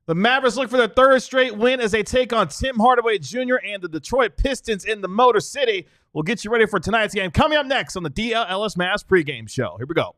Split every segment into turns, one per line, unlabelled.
The Mavericks look for their third straight win as they take on Tim Hardaway Jr. and the Detroit Pistons in the Motor City. We'll get you ready for tonight's game. Coming up next on the DLLS Mavs pregame show. Here we go.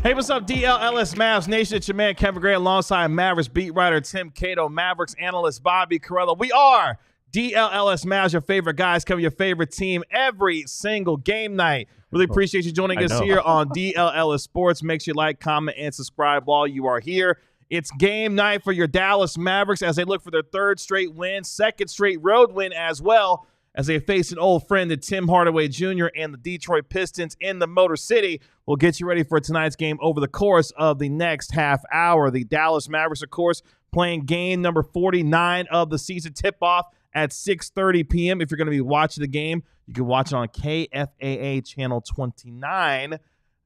Hey, what's up, DLLS Mavs Nation? It's your man, Kevin Gray, alongside Mavericks beat writer Tim Cato, Mavericks analyst Bobby Carello. We are DLLS Mavs, your favorite guys, cover your favorite team every single game night. Really appreciate you joining us here on DLLS Sports. Make sure you like, comment, and subscribe while you are here. It's game night for your Dallas Mavericks as they look for their third straight win, second straight road win as well, as they face an old friend to Tim Hardaway Jr. and the Detroit Pistons in the Motor City. We'll get you ready for tonight's game over the course of the next half hour. The Dallas Mavericks, of course, playing game number 49 of the season, tip-off at 6:30 p.m. If you're going to be watching the game, you can watch it on KFAA Channel 29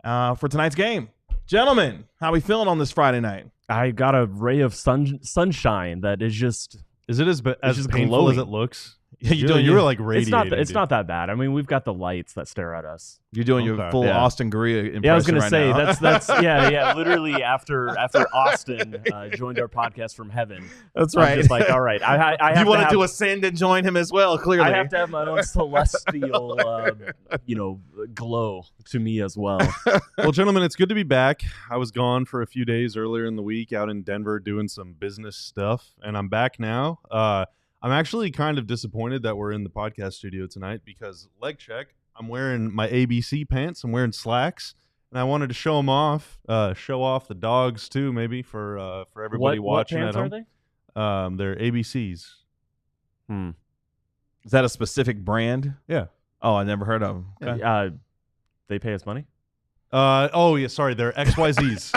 for tonight's game. Gentlemen, how are we feeling on this Friday night?
I got a ray of sunshine that is just...
Is it as painful
glowing
as it looks?
Yeah,
you were like radiating.
It's not that bad. I mean, we've got the lights that stare at us.
You're doing your full Austin Guerrilla impression.
Yeah, I was gonna say
now.
that's yeah. Literally after Austin joined our podcast from heaven.
That's right.
I'm just like, all right, I have
you wanted to ascend and join him as well. Clearly,
I have to have my own celestial, glow to me as well.
Well, gentlemen, it's good to be back. I was gone for a few days earlier in the week out in Denver doing some business stuff, and I'm back now. I'm actually kind of disappointed that we're in the podcast studio tonight because, leg check, I'm wearing my ABC pants. I'm wearing slacks, and I wanted to show them off. Show off the dogs too, maybe for everybody watching
at
home.
What pants are they?
They're ABCs.
Is that a specific brand?
Yeah.
Oh, I never heard of them.
Okay. They pay us money?
Oh yeah, sorry, they're XYZs.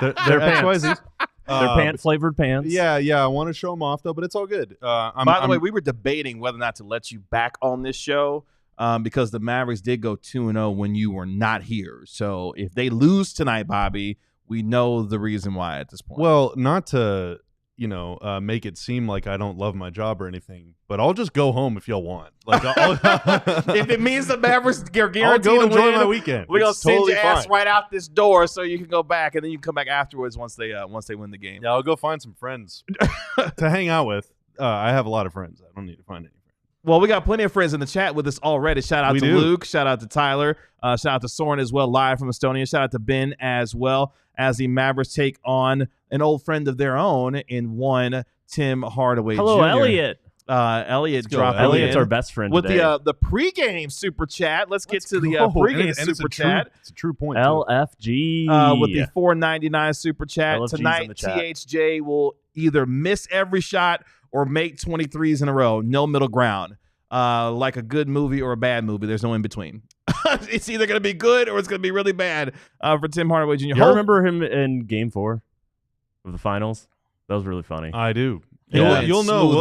they're XYZs.
They're flavored pants.
Yeah. I want to show them off though, but it's all good.
By the way, we were debating whether or not to let you back on this show because the Mavericks did go 2-0 when you were not here. So if they lose tonight, Bobby, we know the reason why at this point.
Well, not to make it seem like I don't love my job or anything, but I'll just go home if y'all want. Like,
if it means the Mavericks are guaranteed
I'll go
to
enjoy
win,
my weekend.
We're gonna send
totally
your ass right out this door so you can go back, and then you can come back afterwards once they win the game.
Yeah, I'll go find some friends to hang out with. I have a lot of friends. I don't need to find any friends.
Well, we got plenty of friends in the chat with us already. Shout out to Luke. Shout out to Tyler. Shout out to Soren as well, live from Estonia. Shout out to Ben as well, as the Mavericks take on an old friend of their own in one Tim Hardaway Jr.
Hello, Elliot.
Elliot dropping
Elliot's
in
our best friend
with
today.
the pregame super chat. Let's get to the pregame super chat.
It's a true point.
LFG
with the $4.99 super chat.
LFG's
Tonight,
in the chat.
THJ will either miss every shot or make 23s in a row. No middle ground. Like a good movie or a bad movie. There's no in between. It's either going to be good or it's going to be really bad for Tim Hardaway Jr.
You remember him in Game 4 of the finals? That was really funny.
I do.
Yeah,
You'll know.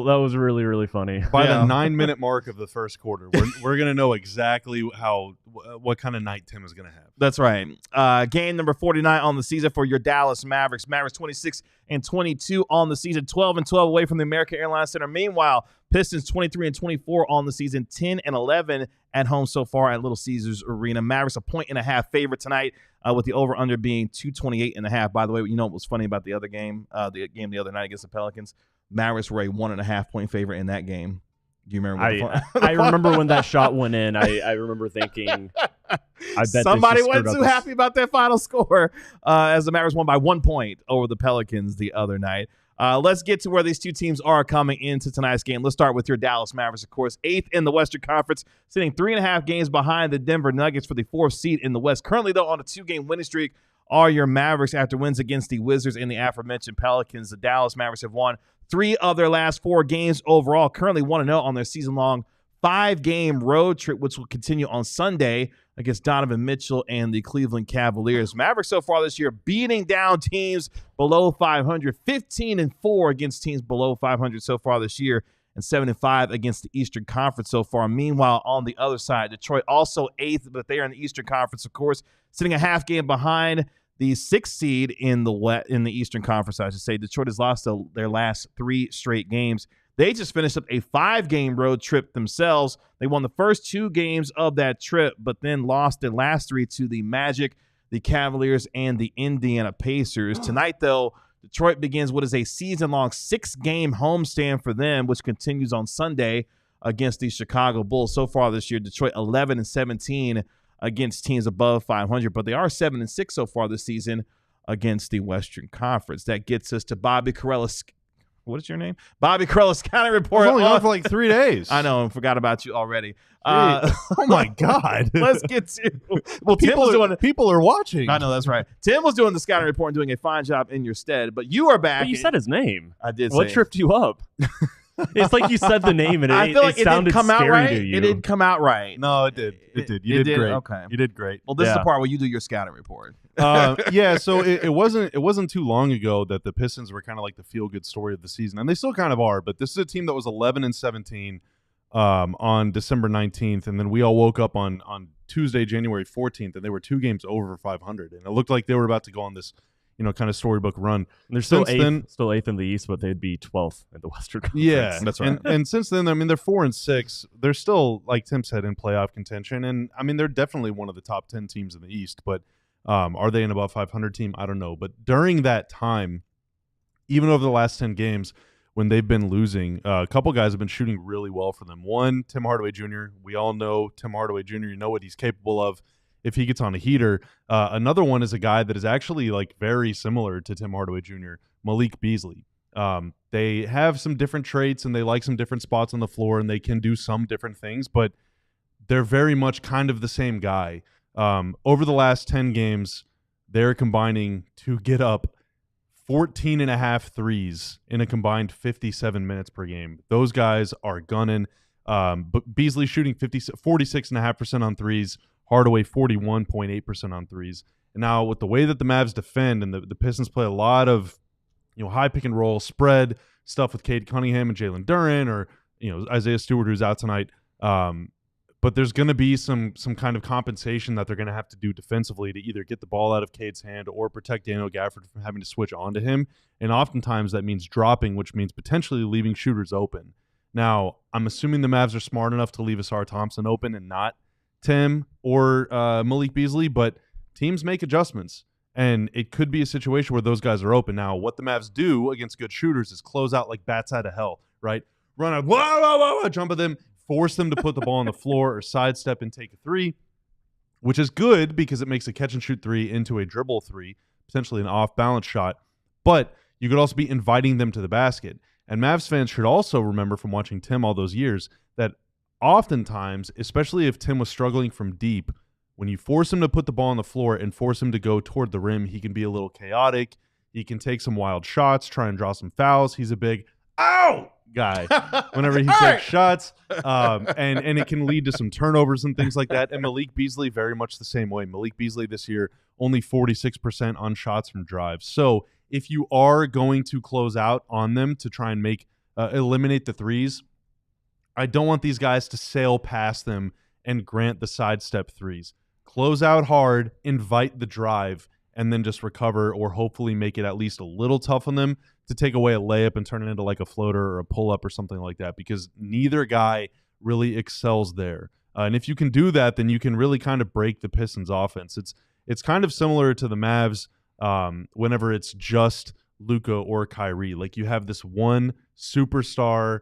That was really, really funny.
By the 9-minute mark of the first quarter, we're going to know exactly what kind of night Tim is going to have.
That's right. Game number 49 on the season for your Dallas Mavericks. Mavericks 26-22 on the season, 12-12 away from the American Airlines Center. Meanwhile, Pistons 23-24 on the season, 10-11 at home so far at Little Caesars Arena. Mavericks a 1.5 favorite tonight, with the over-under being 228.5. By the way, you know what was funny about the other game, the other night against the Pelicans? Mavericks were a 1.5 point favorite in that game. Do you remember?
I remember when that shot went in. I remember thinking, I bet
somebody wasn't too happy about that final score as the Mavericks won by 1 point over the Pelicans the other night. Let's get to where these two teams are coming into tonight's game. Let's start with your Dallas Mavericks, of course, 8th in the Western Conference, sitting 3.5 games behind the Denver Nuggets for the 4th seed in the West. Currently, though, on a 2-game winning streak are your Mavericks after wins against the Wizards and the aforementioned Pelicans. The Dallas Mavericks have won 3 of their last 4 games overall, currently 1-0 on their season-long 5-game road trip, which will continue on Sunday against Donovan Mitchell and the Cleveland Cavaliers. Mavericks so far this year beating down teams below 500, 15-4 against teams below 500 so far this year, and 7-5 against the Eastern Conference so far. Meanwhile, on the other side, Detroit also 8th, but they are in the Eastern Conference, of course, sitting a half game behind the 6th seed in the Eastern Conference, I should say. Detroit has lost their last 3 straight games. They just finished up a 5-game road trip themselves. They won the first 2 games of that trip, but then lost their last 3 to the Magic, the Cavaliers, and the Indiana Pacers. Tonight, though, Detroit begins what is a season-long 6-game homestand for them, which continues on Sunday against the Chicago Bulls. So far this year, Detroit 11-17 against teams above 500, but they are 7-6 so far this season against the Western Conference. That gets us to Bobby Carella's. What is your name? Bobby Carella's scouting report.
It's only on for like 3 days.
I know. I forgot about you already.
Oh my God.
Let's get to. Well,
people are watching.
I know, that's right. Tim was doing the scouting report and doing a fine job in your stead, but you are back.
But you said his name.
I did.
What tripped you up? It's like you said the name and
I feel like
it sounded
didn't come out
scary
right.
to you.
It didn't come out right.
No, it did. It did. You did great.
Okay.
You did great.
Well, this is the part where you do your scouting report.
Yeah, so it wasn't too long ago that the Pistons were kind of like the feel-good story of the season, and they still kind of are, but this is a team that was 11-17 on December 19th, and then we all woke up on Tuesday, January 14th, and they were 2 games over 500, and it looked like they were about to go on this kind of storybook run.
And they're still eighth in the East, but they'd be 12th in the Western Conference.
Yeah,
that's right.
And since then, I mean, they're 4-6. They're still, like Tim said, in playoff contention, and I mean, they're definitely one of the top 10 teams in the East. But are they an above 500 team? I don't know. But during that time, even over the last 10 games, when they've been losing, a couple guys have been shooting really well for them. One, Tim Hardaway Jr. We all know Tim Hardaway Jr. You know what he's capable of if he gets on a heater. Another one is a guy that is actually like very similar to Tim Hardaway Jr., Malik Beasley. They have some different traits and they like some different spots on the floor and they can do some different things, but they're very much kind of the same guy. Over the last 10 games, they're combining to get up 14.5 threes in a combined 57 minutes per game. Those guys are gunning. But Beasley shooting 46.5% on threes, Hardaway 41.8% on threes. And now with the way that the Mavs defend and the Pistons play a lot of high pick and roll spread stuff with Cade Cunningham and Jalen Duren or Isaiah Stewart who's out tonight. But there's going to be some kind of compensation that they're going to have to do defensively to either get the ball out of Cade's hand or protect Daniel Gafford from having to switch onto him. And oftentimes that means dropping, which means potentially leaving shooters open. Now, I'm assuming the Mavs are smart enough to leave Asar Thompson open and not Tim or Malik Beasley, but teams make adjustments. And it could be a situation where those guys are open. Now, what the Mavs do against good shooters is close out like bats out of hell, right? Run out, whoa, jump at them, force them to put the ball on the floor or sidestep and take a three, which is good because it makes a catch-and-shoot three into a dribble three, potentially an off-balance shot. But you could also be inviting them to the basket. And Mavs fans should also remember from watching Tim all those years that oftentimes, especially if Tim was struggling from deep, when you force him to put the ball on the floor and force him to go toward the rim, he can be a little chaotic. He can take some wild shots, try and draw some fouls. He's a big, ow! Guy whenever he takes shots, and it can lead to some turnovers and things like that. And Malik Beasley, very much the same way. Malik Beasley this year, only 46% on shots from drives. So if you are going to close out on them to try and make eliminate the threes, I don't want these guys to sail past them and grant the sidestep threes. Close out hard, invite the drive, and then just recover or hopefully make it at least a little tough on them to take away a layup and turn it into like a floater or a pull-up or something like that, because neither guy really excels there. And if you can do that, then you can really kind of break the Pistons offense. It's kind of similar to the Mavs whenever it's just Luka or Kyrie. Like you have this one superstar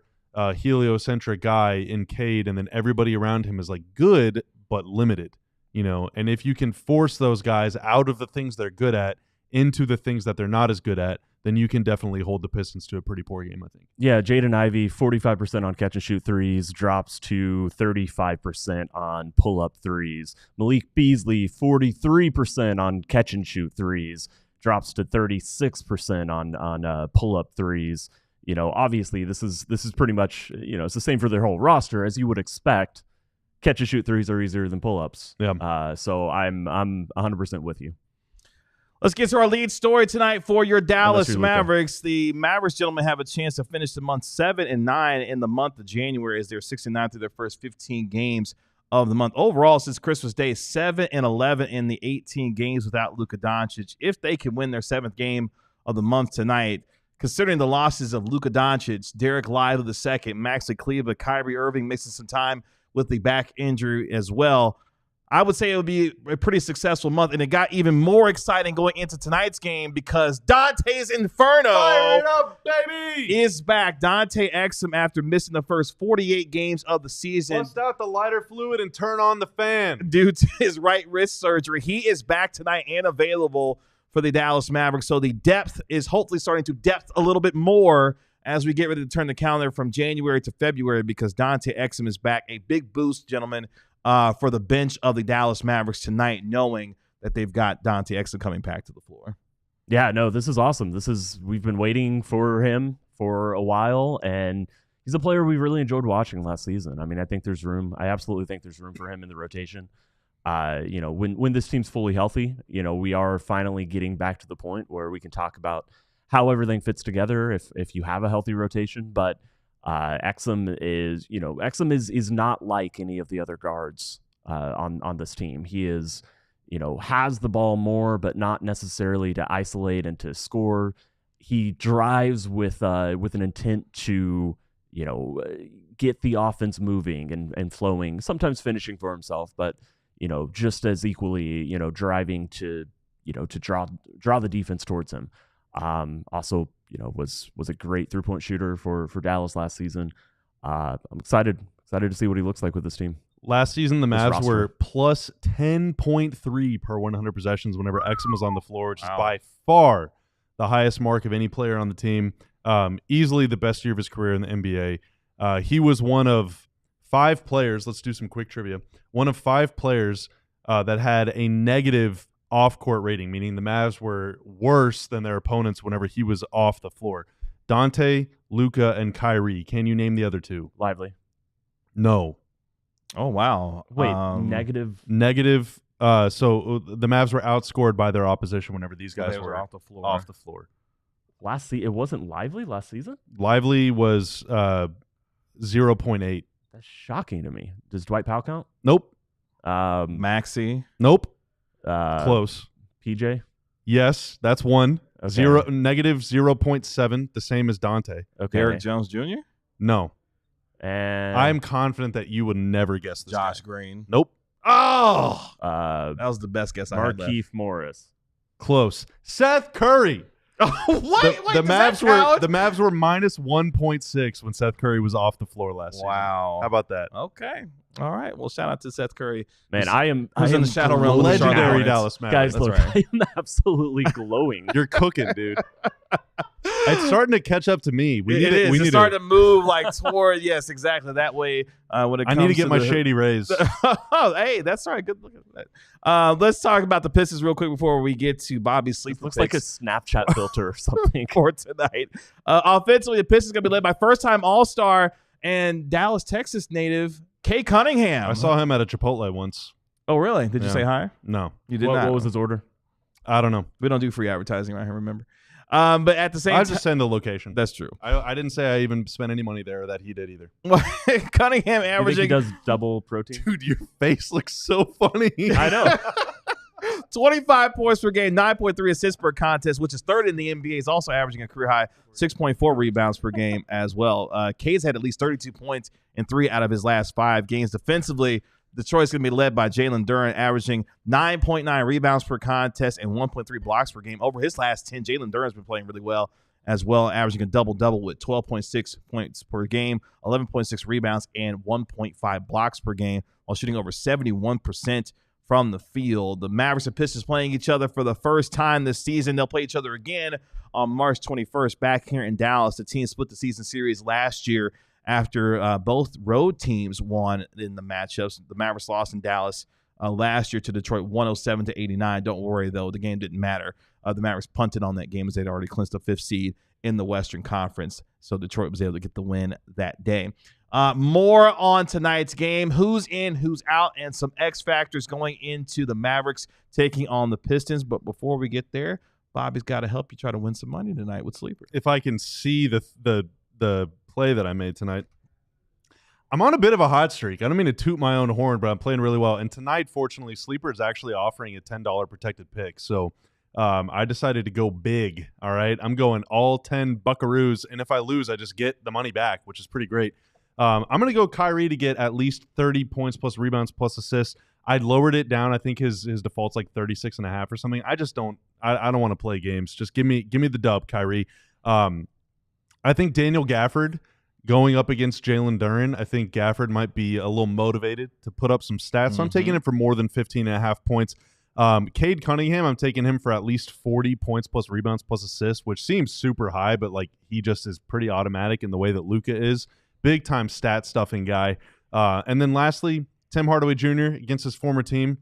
heliocentric guy in Cade, and then everybody around him is like good but limited. And if you can force those guys out of the things they're good at into the things that they're not as good at, then you can definitely hold the Pistons to a pretty poor game, I think.
Yeah, Jaden Ivey, 45% on catch and shoot threes, drops to 35% on pull-up threes. Malik Beasley, 43% on catch and shoot threes, drops to 36% on pull-up threes. Obviously this is pretty much, it's the same for their whole roster, as you would expect. Catch and shoot threes are easier than pull-ups.
Yeah.
So I'm 100% with you.
Let's get to our lead story tonight for your Dallas
Luka.
Mavericks. The Mavericks gentlemen have a chance to finish the month 7-9 in the month of January, as they're 6-9 through their first 15 games of the month. Overall, since Christmas Day, 7-11 in the 18 games without Luka Doncic. If they can win their 7th game of the month tonight, considering the losses of Luka Doncic, Derek Lively II, Maxi Kleber, Kyrie Irving missing some time with the back injury as well, I would say it would be a pretty successful month, and it got even more exciting going into tonight's game because Dante's Inferno
Fire it up, baby!
is back. Dante Exum, after missing the first 48 games of the season
Bust out the lighter fluid and turn on the fan.
due to his right wrist surgery, he is back tonight and available for the Dallas Mavericks. So the depth is hopefully starting to depth a little bit more as we get ready to turn the calendar from January to February, because Dante Exum is back. A big boost, gentlemen, for the bench of the Dallas Mavericks tonight, knowing that they've got Dante Exum coming back to the floor.
Yeah, no, this is awesome. We've been waiting for him for a while, and he's a player we really enjoyed watching last season. I mean, I absolutely think there's room for him in the rotation. When this team's fully healthy, we are finally getting back to the point where we can talk about how everything fits together if you have a healthy rotation. But Exum is not like any of the other guards on this team. He is, has the ball more, but not necessarily to isolate and to score. He drives with an intent to, get the offense moving and flowing, sometimes finishing for himself, but, just as equally, driving to draw the defense towards him. Also, was a great 3-point shooter for Dallas last season. I'm excited to see what he looks like with this team.
Last season, the Mavs
roster.
were plus 10.3 per 100 possessions whenever Exum was on the floor, which is by far the highest mark of any player on the team. Easily the best year of his career in the NBA. He was one of 5 players. Let's do some quick trivia. One of 5 players that had a negative off-court rating, meaning the Mavs were worse than their opponents whenever he was off the floor. Dante, Luka, and Kyrie. Can you name the other 2?
Lively.
No.
Oh, wow.
Wait, negative.
Negative. So the Mavs were outscored by their opposition whenever these guys were
off the floor.
Off the floor.
It wasn't Lively last season?
Lively was 0.8.
That's shocking to me. Does Dwight Powell count?
Nope.
Maxi.
Nope. Close.
PJ?
Yes, that's one.
Okay.
Negative 0.7, the same as Dante.
Okay.
Derek Jones Jr.?
No.
And
I'm confident that you would never guess this
Josh
guy.
Green.
Nope.
Oh! That was the best guess I had.
Markieff Morris.
Close. Seth Curry. The Mavs were minus 1.6 when Seth Curry was off the floor last season.
Wow.
How about that?
Okay. All right. Well, shout out to Seth Curry.
Man, I am
in the shadow realm with the Charlotte
Legendary
Hornets.
Dallas Mavericks.
Guys,
That's
look,
right.
I am absolutely glowing.
You're cooking, dude. It's starting to catch up to me.
It's starting to move like toward, yes, exactly. That way, when it comes
I need to get my
the,
shady rays.
Oh, hey, that's all right. Good look at that. Let's talk about the Pistons real quick before we get to Bobby's sleeper
Looks like a
picks
Snapchat filter or something.
for tonight. Offensively, the Pistons going to be led by first-time All-Star and Dallas, Texas native Cade Cunningham.
I saw him at a Chipotle once.
Oh, really? Did you
Yeah.
say hi?
No.
You did
What
not.
was his order?
I don't know.
We don't do free advertising right here, remember? But at the same
I'll
time,
just send the location.
that's true.
I didn't say I even spent any money there or that he did either.
Cunningham
You think he
averaging
does double protein?
Dude, your face looks so funny.
I know.
25 points per game, 9.3 assists per contest, which is third in the NBA. He's also averaging a career high 6.4 rebounds per game as well. Cade's had at least 32 points in 3 out of his last 5 games. Defensively, Detroit's going to be led by Jalen Duren, averaging 9.9 rebounds per contest and 1.3 blocks per game. Over his last 10, Jalen Duren's been playing really well as well, averaging a double-double with 12.6 points per game, 11.6 rebounds, and 1.5 blocks per game, while shooting over 71% from the field. The Mavericks and Pistons playing each other for the first time this season. They'll play each other again on March 21st back here in Dallas. The team split the season series last year after both road teams won in the matchups. The Mavericks lost in Dallas last year to Detroit 107-89. Don't worry, though. The game didn't matter. The Mavericks punted on that game as they'd already clinched the 5th seed in the Western Conference. So Detroit was able to get the win that day. More on tonight's game. Who's in, who's out, and some X factors going into the Mavericks taking on the Pistons. But before we get there, Bobby's got to help you try to win some money tonight with Sleeper.
If I can see the play that I made tonight, I'm on a bit of a hot streak. I don't mean to toot my own horn, but I'm playing really well. And tonight, fortunately, Sleeper is actually offering a $10 protected pick. So I decided to go big, all right? I'm going all 10 buckaroos, and if I lose, I just get the money back, which is pretty great. I'm going to go Kyrie to get at least 30 points plus rebounds plus assists. I lowered it down. I think his default's like 36.5 or something. I just don't I don't want to play games. Just give me the dub, Kyrie. I think Daniel Gafford going up against Jalen Duren, I think Gafford might be a little motivated to put up some stats. So I'm taking it for more than 15.5 points. Cade Cunningham, I'm taking him for at least 40 points plus rebounds plus assists, which seems super high, but like he just is pretty automatic in the way that Luka is. Big time stat stuffing guy. And then lastly, Tim Hardaway Jr. against his former team.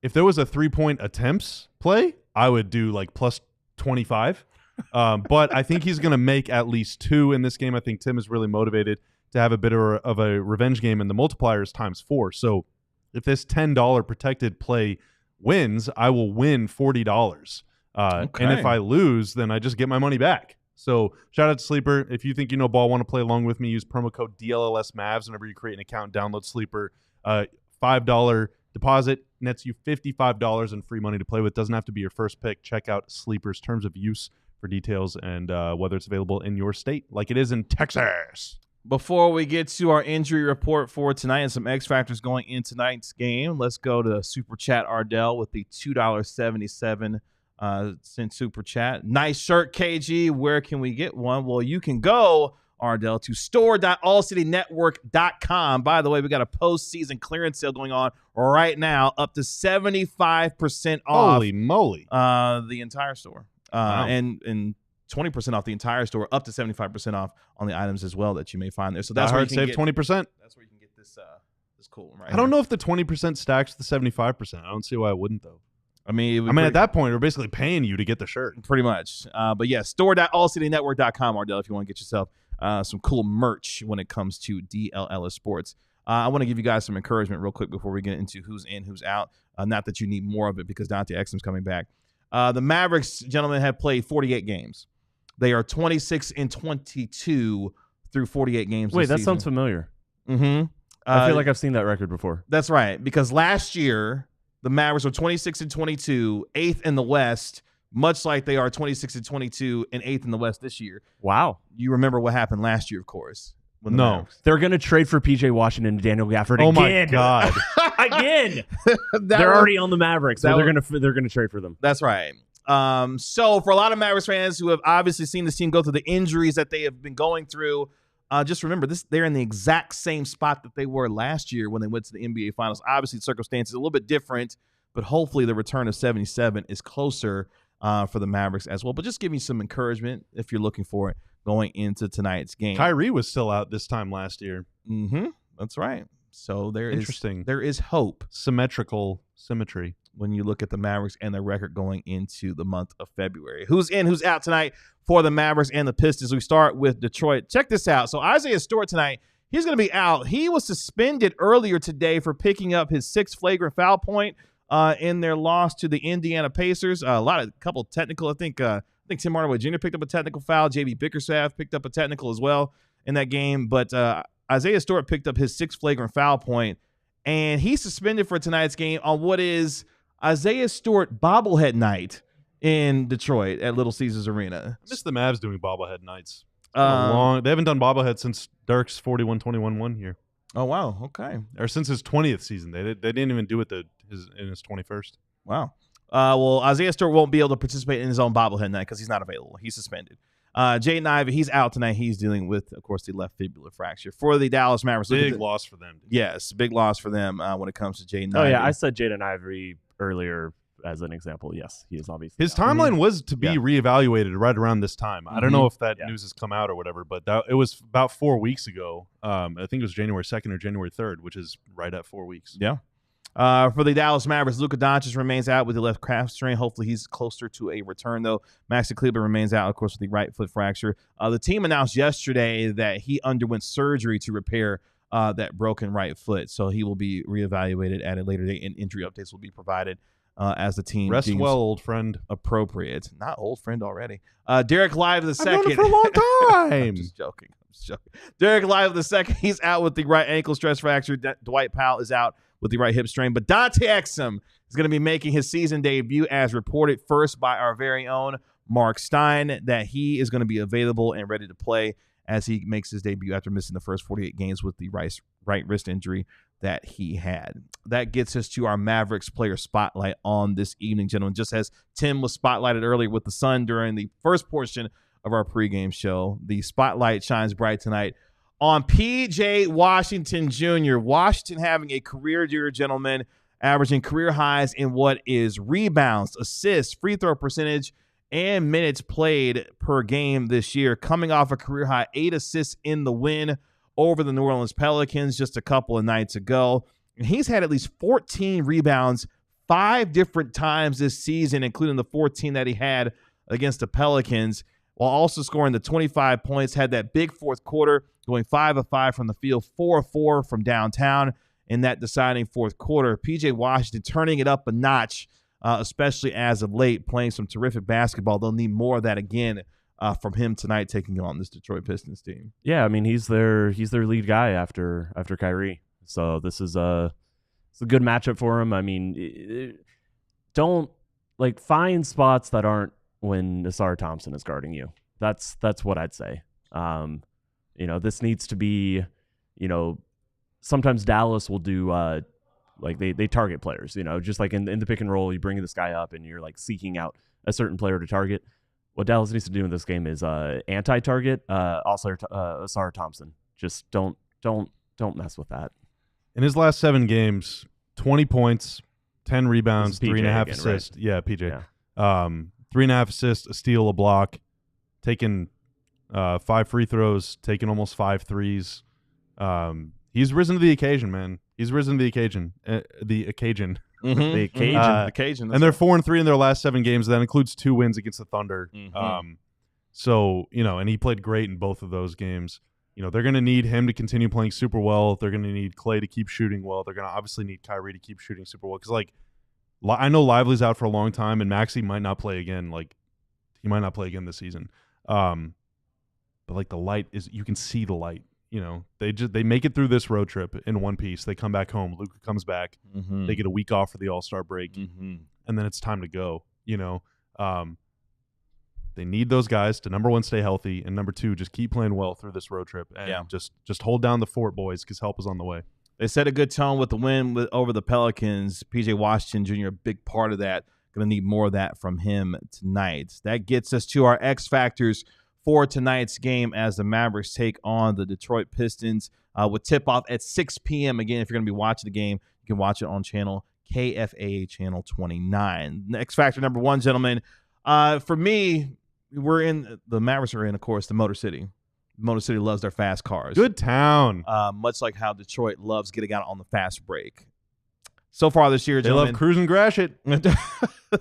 If there was a 3-point attempts play, I would do like plus 25. But I think he's going to make at least 2 in this game. I think Tim is really motivated to have a bit of a revenge game, and the multiplier is ×4. So if this $10 protected play wins, I will win $40. Okay. And if I lose, then I just get my money back. So shout out to Sleeper. If you think you know ball, want to play along with me, use promo code DLLS Mavs whenever you create an account, download Sleeper. $5 deposit nets you $55 in free money to play with. Doesn't have to be your first pick. Check out Sleeper's terms of use for details and whether it's available in your state like it is in Texas.
Before we get to our injury report for tonight and some X factors going in tonight's game, let's go to Super Chat Ardell with the $2.77 Super Chat. Nice shirt, KG. Where can we get one? Well, you can go, Ardell, to store.allcitynetwork.com. By the way, we got a postseason clearance sale going on right now, up to 75% off.
Holy moly.
The entire store.
Wow.
And 20% off the entire store, up to 75% off on the items as well that you may find there. So that's
where
you can
save 20%.
That's where you can get this cool one right
I don't know if the 20% stacks the 75%. I don't see why it wouldn't, though.
I mean,
at that point, we're basically paying you to get the shirt.
Pretty much. But yeah, store.allcitynetwork.com, Ardell, if you want to get yourself some cool merch when it comes to DLLS Sports. I want to give you guys some encouragement real quick before we get into who's in, who's out. Not that you need more of it because Dante Exum's coming back. The Mavericks, gentlemen, have played 48 games. They are 26-22 through 48 games.
Wait, that
season.
sounds familiar.
Mm-hmm.
I feel like I've seen that record before.
That's right, because last year the Mavericks were 26-22, 8th in the West, much like they are 26-22 and 8th in the West this year.
Wow.
You remember what happened last year, of course.
No.
They're going to trade for PJ Washington and Daniel Gafford again.
Oh, my God.
Again. They're already on the Mavericks, so they're going to trade for them.
That's right. So for a lot of Mavericks fans who have obviously seen this team go through the injuries that they have been going through, just remember this: they're in the exact same spot that they were last year when they went to the NBA Finals. Obviously, circumstances a little bit different, but hopefully the return of 77 is closer for the Mavericks as well. But just give me some encouragement if you're looking for it going into tonight's game.
Kyrie was still out this time last year.
Mm-hmm. That's right. So there is hope.
Symmetry.
When you look at the Mavericks and their record going into the month of February. Who's in, who's out tonight for the Mavericks and the Pistons? We start with Detroit. Check this out. So Isaiah Stewart tonight, he's going to be out. He was suspended earlier today for picking up his 6th flagrant foul point in their loss to the Indiana Pacers. A couple technical. I think Tim Hardaway Jr. picked up a technical foul. JB Bickerstaff picked up a technical as well in that game. But Isaiah Stewart picked up his 6th flagrant foul point, and he's suspended for tonight's game on what is Isaiah Stewart bobblehead night in Detroit at Little Caesars Arena.
I miss the Mavs doing bobblehead nights. They haven't done bobblehead since Dirk's 41-21 year.
Oh, wow. Okay.
Or since his 20th season. They didn't even do it in his 21st.
Wow. Well, Isaiah Stewart won't be able to participate in his own bobblehead night because he's not available. He's suspended. Jaden Ivey, he's out tonight. He's dealing with, of course, the left fibular fracture. For the Dallas Mavericks,
big loss for them.
Yes, big loss for them when it comes to Jaden Ivey.
Oh, yeah, I said Jaden Ivey earlier as an example. Yes, he is obviously
his timeline was to be reevaluated right around this time. I don't know if that news has come out or whatever, but it was about 4 weeks ago. I think it was January 2nd or January 3rd, which is right at 4 weeks.
Yeah. For the Dallas Mavericks, Luka Doncic remains out with the left calf strain. Hopefully he's closer to a return, though. Maxi Kleber remains out, of course, with the right foot fracture. The team announced yesterday that he underwent surgery to repair that broken right foot, so he will be reevaluated at a later date, and injury updates will be provided as the team
rest well, old friend.
Appropriate. Not old friend already. Derek Lively II.
I've known him for a long time.
I'm just joking. Derek Lively II, he's out with the right ankle stress fracture. Dwight Powell is out with the right hip strain. But Dante Exum is going to be making his season debut, as reported first by our very own Mark Stein, that he is going to be available and ready to play as he makes his debut after missing the first 48 games with the right wrist injury that he had. That gets us to our Mavericks player spotlight on this evening, gentlemen. Just as Tim was spotlighted earlier with the sun during the first portion of our pregame show, the spotlight shines bright tonight on P.J. Washington Jr. Washington having a career year, gentlemen, averaging career highs in what is rebounds, assists, free throw percentage, and minutes played per game this year, coming off a career high 8 assists in the win over the New Orleans Pelicans just a couple of nights ago. And he's had at least 14 rebounds 5 different times this season, including the 14 that he had against the Pelicans, while also scoring the 25 points, had that big fourth quarter, going 5 of 5 from the field, 4 of 4 from downtown in that deciding fourth quarter. P.J. Washington turning it up a notch, especially as of late, playing some terrific basketball. They'll need more of that again from him tonight, taking on this Detroit Pistons team.
Yeah, I mean, he's their lead guy after Kyrie. So this is it's a good matchup for him. I mean, don't find spots that aren't when Asar Thompson is guarding you. That's what I'd say. This needs to be, sometimes Dallas will do they target players, just like in the pick and roll, you bring this guy up and you're seeking out a certain player to target. What Dallas needs to do in this game is anti-target Asar Thompson. Just don't mess with that.
In his last 7 games, 20 points, 10 rebounds, 3.5 assists. Right? Yeah, PJ.
Yeah.
3.5 assists, a steal, a block, taking 5 free throws, taking almost 5 threes. He's risen to the occasion, man. He's risen to the occasion. The occasion.
Mm-hmm. The occasion.
And they're 4-3 in their last 7 games. That includes 2 wins against the Thunder.
Mm-hmm.
And he played great in both of those games. They're going to need him to continue playing super well. They're going to need Clay to keep shooting well. They're going to obviously need Kyrie to keep shooting super well. Because, I know Lively's out for a long time, and Maxey might not play again. He might not play again this season. But, the light is – you can see the light. They make it through this road trip in one piece. They come back home. Luka comes back.
Mm-hmm.
They get a week off for the All-Star break.
Mm-hmm.
And then it's time to go, They need those guys to, number 1, stay healthy, and number 2, just keep playing well through this road trip. And just hold down the fort, boys, because help is on the way.
They set a good tone with the win over the Pelicans. P.J. Washington Jr., a big part of that. Going to need more of that from him tonight. That gets us to our X Factors for tonight's game as the Mavericks take on the Detroit Pistons with tip-off at 6 p.m. Again, if you're going to be watching the game, you can watch it on channel KFA Channel 29. X Factor number 1, gentlemen. For me, the Mavericks are in, of course, the Motor City. Motor City loves their fast cars.
Good town.
Much like how Detroit loves getting out on the fast break. So far this year,
they
gentlemen,
love cruising grash it.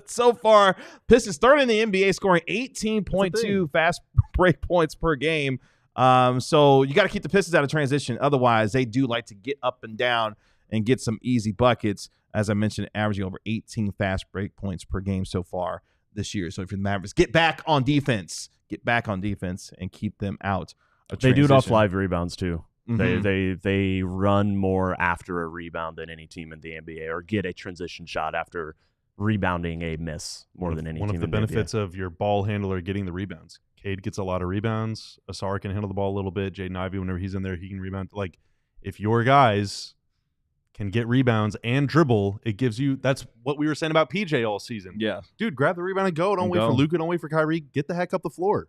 So far, Pistons third in the NBA, scoring 18.2 fast break points per game. So you got to keep the Pistons out of transition. Otherwise, they do like to get up and down and get some easy buckets. As I mentioned, averaging over 18 fast break points per game so far this year. So if you're the Mavericks, get back on defense. Get back on defense and keep them out of transition.
They do it off live rebounds too.
Mm-hmm.
They run more after a rebound than any team in the NBA, or get a transition shot after rebounding a miss more than any team in the NBA.
One of the benefits of your ball handler getting the rebounds. Cade gets a lot of rebounds. Asar can handle the ball a little bit. Jaden Ivey, whenever he's in there, he can rebound. If your guys can get rebounds and dribble, it gives you – that's what we were saying about PJ all season.
Yeah.
Dude, grab the rebound and go. Don't wait for Luka. Don't wait for Kyrie. Get the heck up the floor.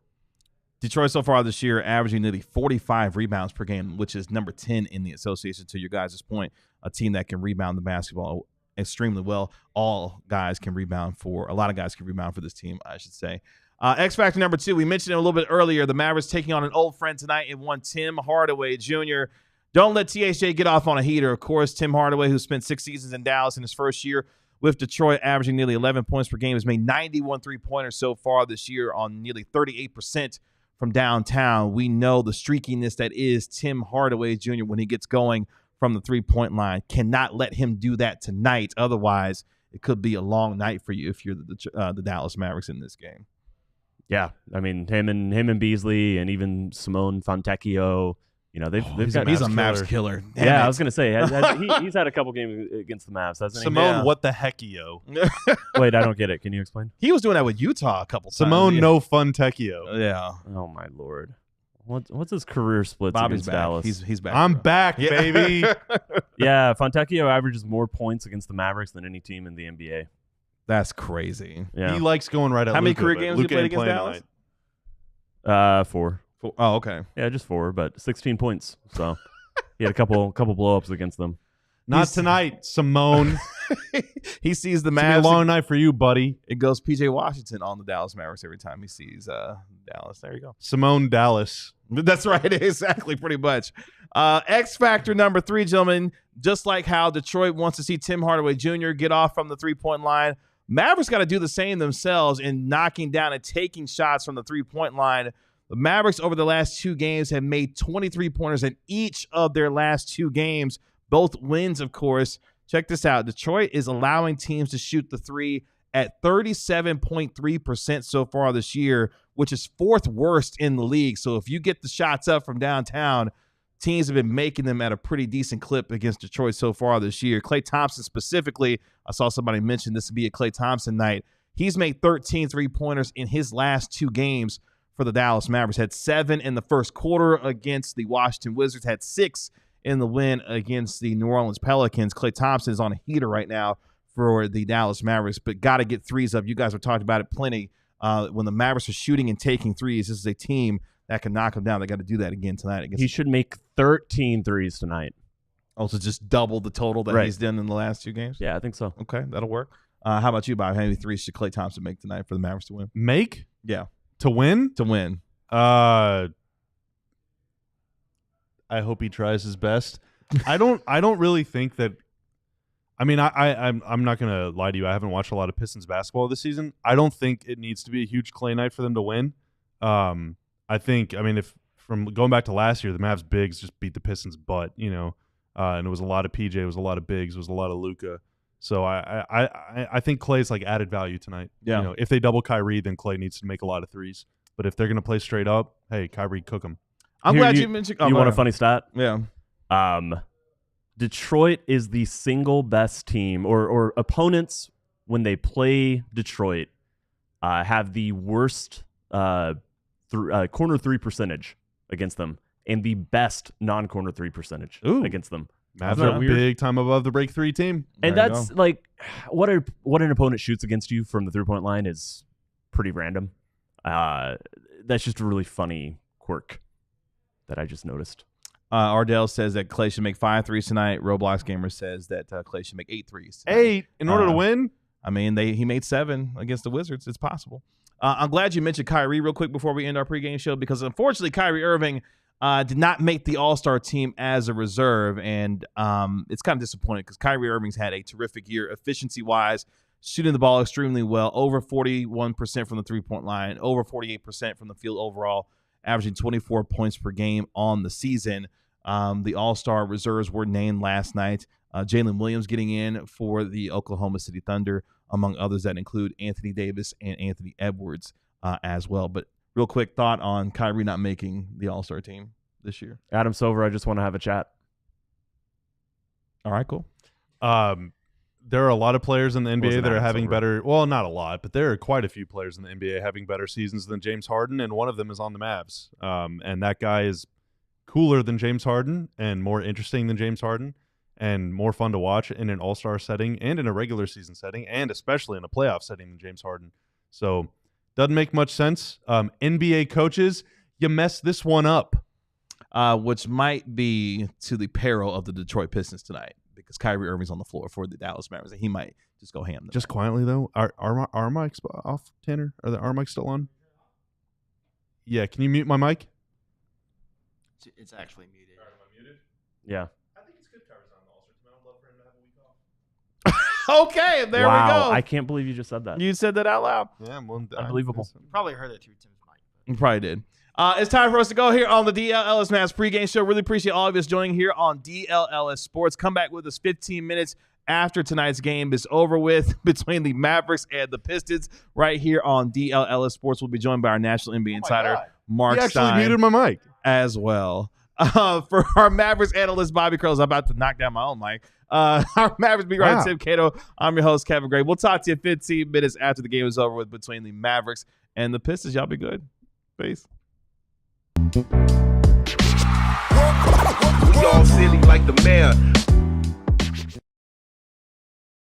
Detroit so far this year averaging nearly 45 rebounds per game, which is number 10 in the association. To your guys' point, a team that can rebound the basketball extremely well. A lot of guys can rebound for this team, I should say. X factor number 2, we mentioned it a little bit earlier. The Mavericks taking on an old friend tonight in one Tim Hardaway Jr. Don't let THJ get off on a heater. Of course, Tim Hardaway, who spent 6 seasons in Dallas in his first year with Detroit, averaging nearly 11 points per game, has made 91 3-pointers so far this year on nearly 38% from downtown. We know the streakiness that is Tim Hardaway Jr. when he gets going from the 3-point line. Cannot let him do that tonight. Otherwise, it could be a long night for you if you're the Dallas Mavericks in this game.
Yeah, I mean him and Beasley and even Simone Fontecchio. You know, they've got.
He's a Mavs killer. Damn
yeah,
it.
I was gonna say he's had a couple games against the Mavs, hasn't he?
Simone, what the heck-yo?
Wait, I don't get it. Can you explain?
He was doing that with Utah a couple times.
Simone, no fun techio.
Yeah.
Oh my lord. What's his career splits
Bobby's
against
back.
Dallas?
He's back.
I'm back, baby.
Yeah, Fontecchio averages more points against the Mavericks than any team in the NBA.
That's crazy.
Yeah.
He likes going right at
How many
Luka,
career
but
games
Luka
you played
ain't
against
playing
Dallas?
tonight.
4.
Oh, okay.
Yeah, just 4, but 16 points. So he had a couple blow-ups against them.
Not tonight, Simone.
He sees the
It's gonna be a
Mavs.
long night for you, buddy.
It goes PJ Washington on the Dallas Mavericks every time he sees Dallas. There you go.
Simone Dallas.
That's right. Exactly. Pretty much. X factor number 3, gentlemen. Just like how Detroit wants to see Tim Hardaway Jr. get off from the 3-point line, Mavericks got to do the same themselves in knocking down and taking shots from the 3-point line. The Mavericks over the last 2 games have made 23 pointers in each of their last 2 games. Both wins, of course. Check this out. Detroit is allowing teams to shoot the 3 at 37.3% so far this year, which is 4th worst in the league. So if you get the shots up from downtown, teams have been making them at a pretty decent clip against Detroit so far this year. Klay Thompson specifically, I saw somebody mention this would be a Klay Thompson night. He's made 13 3-pointers in his last 2 games for the Dallas Mavericks. Had 7 in the first quarter against the Washington Wizards, had 6 in the win against the New Orleans Pelicans. Klay Thompson is on a heater right now for the Dallas Mavericks, but got to get threes up. You guys have talked about it plenty. When the Mavericks are shooting and taking threes, this is a team that can knock them down. They got to do that again tonight.
He should make 13 threes tonight.
Also just double the total that he's done in the last 2 games?
Yeah, I think so.
Okay, that'll work. How about you, Bob? How many threes should Klay Thompson make tonight for the Mavericks to win?
Make?
Yeah.
To win?
To win.
I hope he tries his best. I don't really think that. I mean, I'm not gonna lie to you. I haven't watched a lot of Pistons basketball this season. I don't think it needs to be a huge Klay night for them to win. I think. I mean, if from going back to last year, the Mavs bigs just beat the Pistons' butt. You know, and it was a lot of PJ, it was a lot of bigs, it was a lot of Luka. So I think Klay's like added value tonight.
Yeah.
You know, if they double Kyrie, then Klay needs to make a lot of threes. But if they're gonna play straight up, hey, Kyrie, cook them.
I'm glad you mentioned.
You want a funny stat?
Yeah.
Detroit is the single best team, or opponents when they play Detroit have the worst corner 3 percentage against them and the best non-corner 3 percentage against them.
Mavs are big time above the break 3 team.
And that's like what an opponent shoots against you from the 3-point line is pretty random. That's just a really funny quirk that I just noticed.
Ardell says that Klay should make 5 threes tonight. Roblox Gamer says that Klay should make 8 threes tonight.
8 in order to win?
I mean, he made 7 against the Wizards. It's possible. I'm glad you mentioned Kyrie real quick before we end our pregame show, because unfortunately Kyrie Irving did not make the All-Star team as a reserve, and it's kind of disappointing because Kyrie Irving's had a terrific year efficiency-wise, shooting the ball extremely well, over 41% from the 3-point line, over 48% from the field overall, averaging 24 points per game on the season. The All-Star reserves were named last night. Jalen Williams getting in for the Oklahoma City Thunder, among others that include Anthony Davis and Anthony Edwards as well. But real quick thought on Kyrie not making the All-Star team this year.
Adam Silver, I just want to have a chat.
All right, cool.
There are a lot of players in the NBA that are having better – well, not a lot, but there are quite a few players in the NBA having better seasons than James Harden, and one of them is on the Mavs. And that guy is cooler than James Harden and more interesting than James Harden and more fun to watch in an all-star setting and in a regular season setting and especially in a playoff setting than James Harden. So doesn't make much sense. NBA coaches, you messed this one up.
Which might be to the peril of the Detroit Pistons tonight because Kyrie Irving's on the floor for the Dallas Mavericks, and he might just go ham.
Just quietly, though, our mics off, Tanner? Are our mics still on? Yeah, can you mute my mic?
It's actually muted.
Am I muted?
Yeah.
I think it's good Kyrie on the All-Star team. I would love for him to have a week off.
Okay, there
wow,
we go.
I can't believe you just said that.
You said that out loud.
Yeah, well,
Unbelievable.
You probably heard it through Tim's mic.
You probably did. It's time for us to go here on the DLLS Mavs pregame show. Really appreciate all of us joining here on DLLS Sports. Come back with us 15 minutes after tonight's game is over with between the Mavericks and the Pistons right here on DLLS Sports. We'll be joined by our national NBA insider, Mark
He actually
Stein,
muted my mic.
as well. For our Mavericks analyst, Bobby Curls, I'm about to knock down my own mic. Our Mavericks beat writer, Tim Cato. I'm your host, Kevin Gray. We'll talk to you 15 minutes after the game is over with between the Mavericks and the Pistons. Y'all be good. Peace.
We all silly like the mayor.